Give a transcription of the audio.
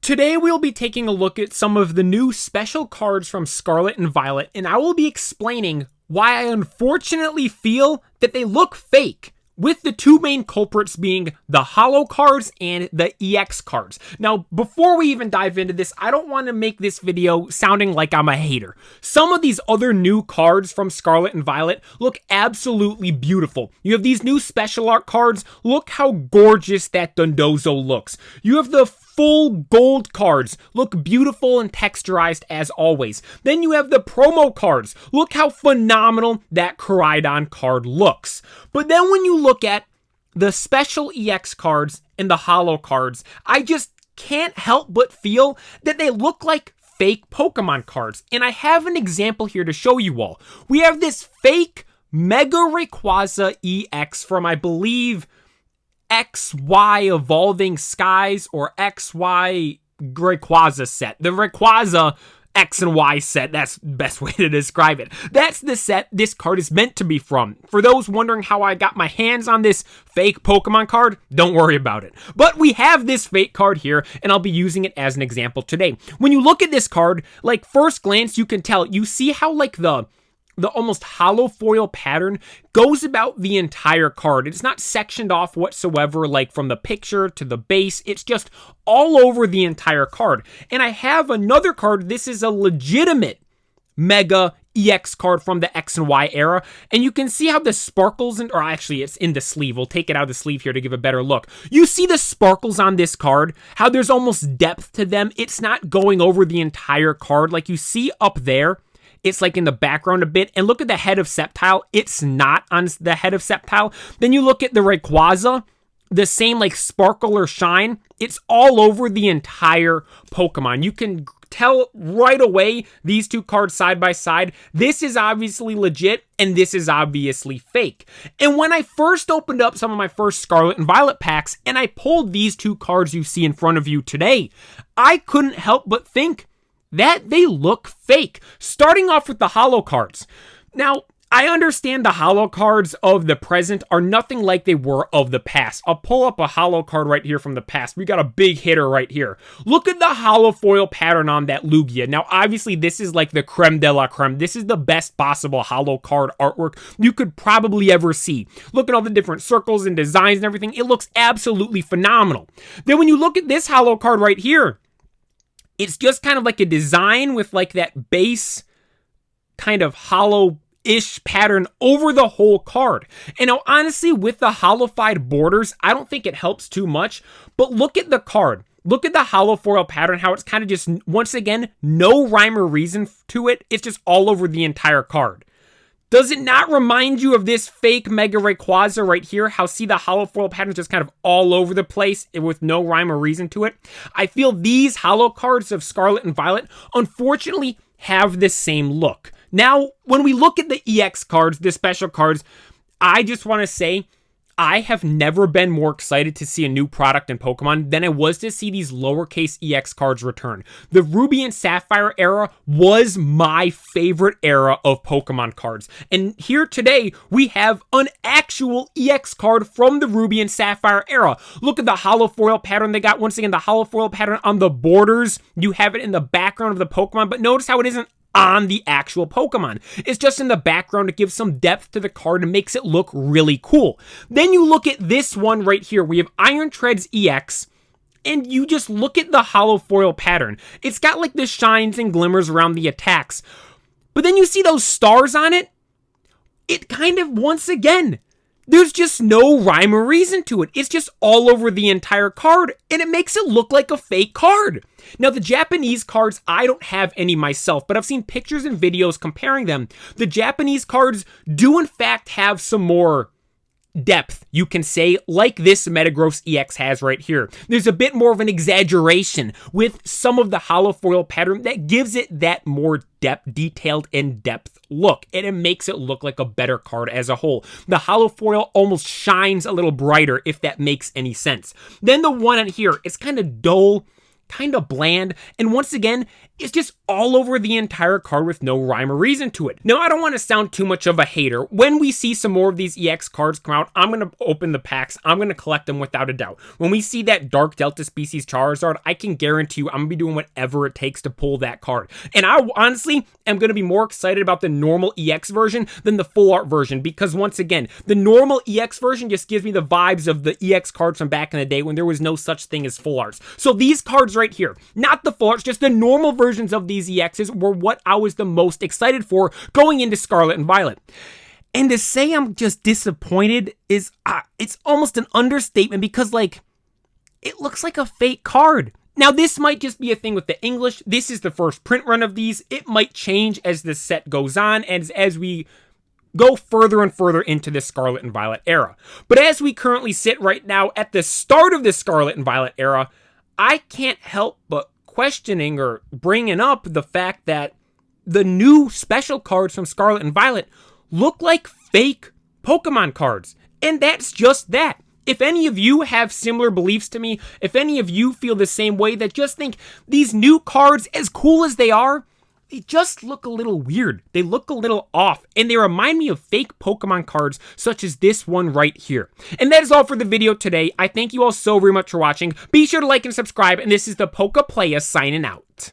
Today we'll be taking a look at some of the new special cards from Scarlet and Violet, and I will be explaining why I unfortunately feel that they look fake, with the two main culprits being the holo cards and the EX cards. Now, before we even dive into this, I don't want to make this video sounding like I'm a hater. Some of these other new cards from Scarlet and Violet look absolutely beautiful. You have these new special art cards. Look how gorgeous that Dondozo looks. You have the full gold cards, look beautiful and texturized as always. Then you have the promo cards. Look how phenomenal that Koraidon card looks. But then when you look at the special EX cards and the holo cards, I just can't help but feel that they look like fake Pokemon cards. And I have an example here to show you all. We have this fake Mega Rayquaza EX from, I believe, XY Evolving Skies or XY Rayquaza set. The Rayquaza X and Y set, that's the best way to describe it. That's the set this card is meant to be from. For those wondering how I got my hands on this fake Pokemon card, don't worry about it. But we have this fake card here, and I'll be using it as an example today. When you look at this card, like first glance, you can tell, you see how like the almost hollow foil pattern goes about the entire card. It's not sectioned off whatsoever, like from the picture to the base. It's just all over the entire card. And I have another card. This is a legitimate Mega EX card from the X and Y era. And you can see how the sparkles, or actually it's in the sleeve. We'll take it out of the sleeve here to give a better look. You see the sparkles on this card, how there's almost depth to them. It's not going over the entire card. Like you see up there, it's like in the background a bit. And look at the head of Sceptile. It's not on the head of Sceptile. Then you look at the Rayquaza, the same like sparkle or shine. It's all over the entire Pokemon. You can tell right away these two cards side by side. This is obviously legit and this is obviously fake. And when I first opened up some of my first Scarlet and Violet packs and I pulled these two cards you see in front of you today, I couldn't help but think that they look fake. Starting off with the holo cards. Now, I understand the holo cards of the present are nothing like they were of the past. I'll pull up a holo card right here from the past. We got a big hitter right here. Look at the holo foil pattern on that Lugia. Now, obviously, this is like the creme de la creme. This is the best possible holo card artwork you could probably ever see. Look at all the different circles and designs and everything. It looks absolutely phenomenal. Then when you look at this holo card right here, it's just kind of like a design with like that base kind of hollow-ish pattern over the whole card. And now, honestly, with the hollowified borders, I don't think it helps too much. But look at the card. Look at the hollow foil pattern, how it's kind of just, once again, no rhyme or reason to it. It's just all over the entire card. Does it not remind you of this fake Mega Rayquaza right here? How see the hollow foil pattern just kind of all over the place with no rhyme or reason to it? I feel these holo cards of Scarlet and Violet unfortunately have the same look. Now, when we look at the EX cards, the special cards, I just want to say I have never been more excited to see a new product in Pokemon than I was to see these lowercase EX cards return. The Ruby and Sapphire era was my favorite era of Pokemon cards. And here today, we have an actual EX card from the Ruby and Sapphire era. Look at the holo foil pattern they got. Once again, the holo foil pattern on the borders. You have it in the background of the Pokemon, but notice how it isn't on the actual Pokemon. It's just in the background to give some depth to the card and makes it look really cool. Then you look at this one right here. We have Iron Treads EX, and you just look at the holo foil pattern. It's got like the shines and glimmers around the attacks. But then you see those stars on it. It kind of, once again, there's just no rhyme or reason to it. It's just all over the entire card, and it makes it look like a fake card. Now, the Japanese cards, I don't have any myself, but I've seen pictures and videos comparing them. The Japanese cards do, in fact, have some more depth, you can say, like this Metagross EX has right here. There's a bit more of an exaggeration with some of the holo foil pattern that gives it that more detailed in-depth look, and it makes it look like a better card as a whole. The holo foil almost shines a little brighter, if that makes any sense. Then the one on here, it's kind of dull. kind of bland, and once again, it's just all over the entire card with no rhyme or reason to it. Now, I don't want to sound too much of a hater. When we see some more of these EX cards come out, I'm going to open the packs. I'm going to collect them without a doubt. When we see that Dark Delta Species Charizard, I can guarantee you I'm going to be doing whatever it takes to pull that card. And I honestly am going to be more excited about the normal EX version than the full art version, because once again, the normal EX version just gives me the vibes of the EX cards from back in the day when there was no such thing as full arts. So these cards right here, not the full arts, just the normal versions of these EXs were what I was the most excited for going into Scarlet and Violet. And to say I'm just disappointed is, it's almost an understatement, because like, it looks like a fake card. Now, this might just be a thing with the English. This is the first print run of these. It might change as the set goes on and as we go further and further into the Scarlet and Violet era. But as we currently sit right now at the start of the Scarlet and Violet era, I can't help but questioning or bringing up the fact that the new special cards from Scarlet and Violet look like fake Pokemon cards. And that's just that. If any of you have similar beliefs to me, if any of you feel the same way, that just think these new cards, as cool as they are, they just look a little weird. They look a little off, and they remind me of fake Pokemon cards such as this one right here. And that is all for the video today. I thank you all so very much for watching. Be sure to like and subscribe, and this is the Pokeplaya signing out.